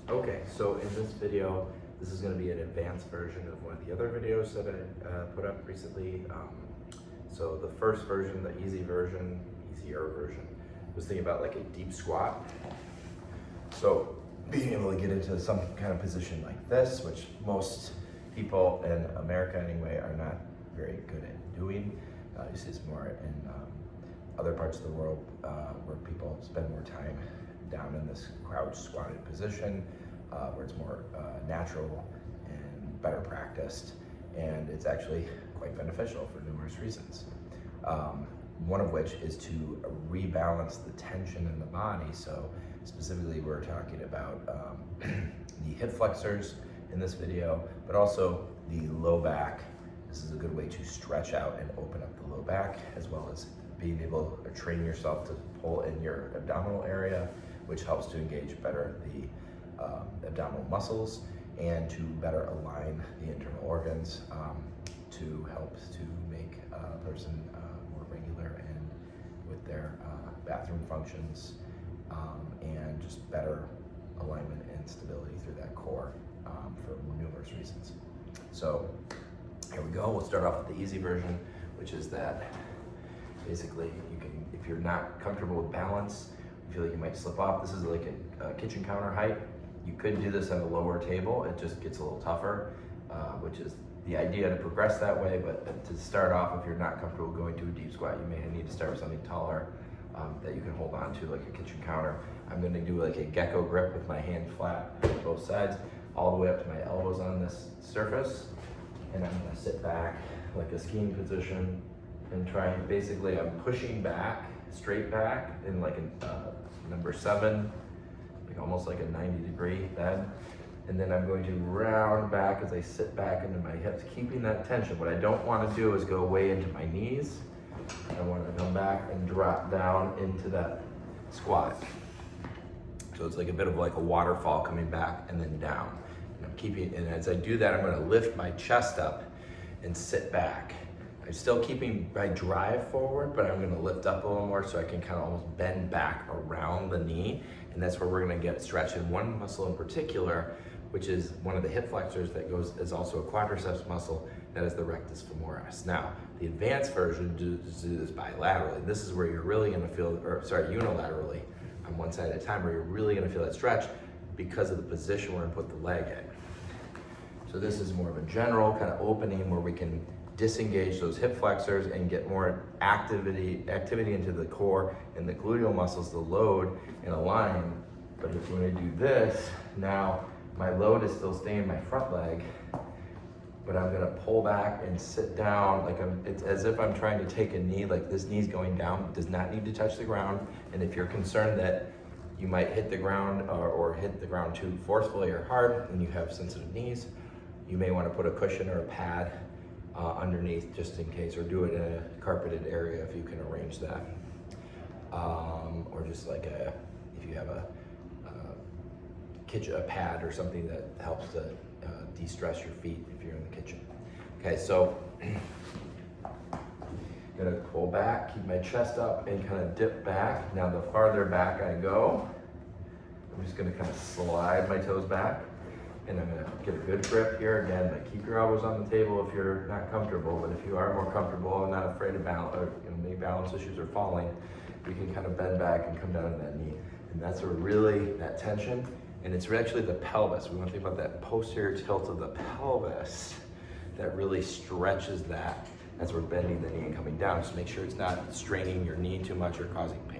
Okay, so in this video, this is going to be an advanced version of one of the other videos that I put up recently. So the first version, the easier version, was thinking about like a deep squat. So being able to get into some kind of position like this, which most people in America anyway are not very good at doing. You see it's more in other parts of the world where people spend more time down in this crouch squatted position, where it's more natural and better practiced, and it's actually quite beneficial for numerous reasons. One of which is to rebalance the tension in the body. So specifically we're talking about the hip flexors in this video, but also the low back. This is a good way to stretch out and open up the low back, as well as being able to train yourself to pull in your abdominal area, which helps to engage better the abdominal muscles and to better align the internal organs to help to make a person more regular and with their bathroom functions and just better alignment and stability through that core for numerous reasons. So here we go. We'll start off with the easy version, which is that basically you can, if you're not comfortable with balance, you feel like you might slip off. This is like a kitchen counter height. You could do this on a lower table. It just gets a little tougher, which is the idea to progress that way. But to start off, if you're not comfortable going to a deep squat, you may need to start with something taller that you can hold on to, like a kitchen counter. I'm going to do like a gecko grip with my hand flat on both sides, all the way up to my elbows on this surface. And I'm going to sit back like a skiing position and try, basically I'm pushing back, straight back in like a number 7, like almost like a 90-degree bend. And then I'm going to round back as I sit back into my hips, keeping that tension. What I don't want to do is go way into my knees. I want to come back and drop down into that squat. So it's like a bit of like a waterfall coming back and then down. And I'm keeping, and as I do that, I'm going to lift my chest up and sit back. I'm still keeping my drive forward, but I'm going to lift up a little more so I can kind of almost bend back around the knee. And that's where we're going to get stretching one muscle in particular, which is one of the hip flexors that is also a quadriceps muscle, that is the rectus femoris. Now, the advanced version does do this bilaterally. This is where you're really going to feel, unilaterally on one side at a time, where you're really going to feel that stretch because of the position we're going to put the leg in. So this is more of a general kind of opening where we can disengage those hip flexors and get more activity into the core and the gluteal muscles to load and align. But if when I do this, now my load is still staying in my front leg, but I'm gonna pull back and sit down like it's as if I'm trying to take a knee, like this knee's going down, does not need to touch the ground. And if you're concerned that you might hit the ground or hit the ground too forcefully or hard and you have sensitive knees, you may wanna put a cushion or a pad underneath just in case, or do it in a carpeted area if you can arrange that. Or just like if you have a pad or something that helps to de-stress your feet if you're in the kitchen. Okay, so I'm gonna pull back, keep my chest up and kind of dip back. Now the farther back I go, I'm just gonna kind of slide my toes back, and I'm gonna get a good grip here again. Like keep your elbows on the table if you're not comfortable, but if you are more comfortable and not afraid of balance, or any balance issues or falling, you can kind of bend back and come down to that knee. And that's where really that tension, and it's actually the pelvis. We want to think about that posterior tilt of the pelvis that really stretches that. That's where bending the knee and coming down. Just make sure it's not straining your knee too much or causing pain.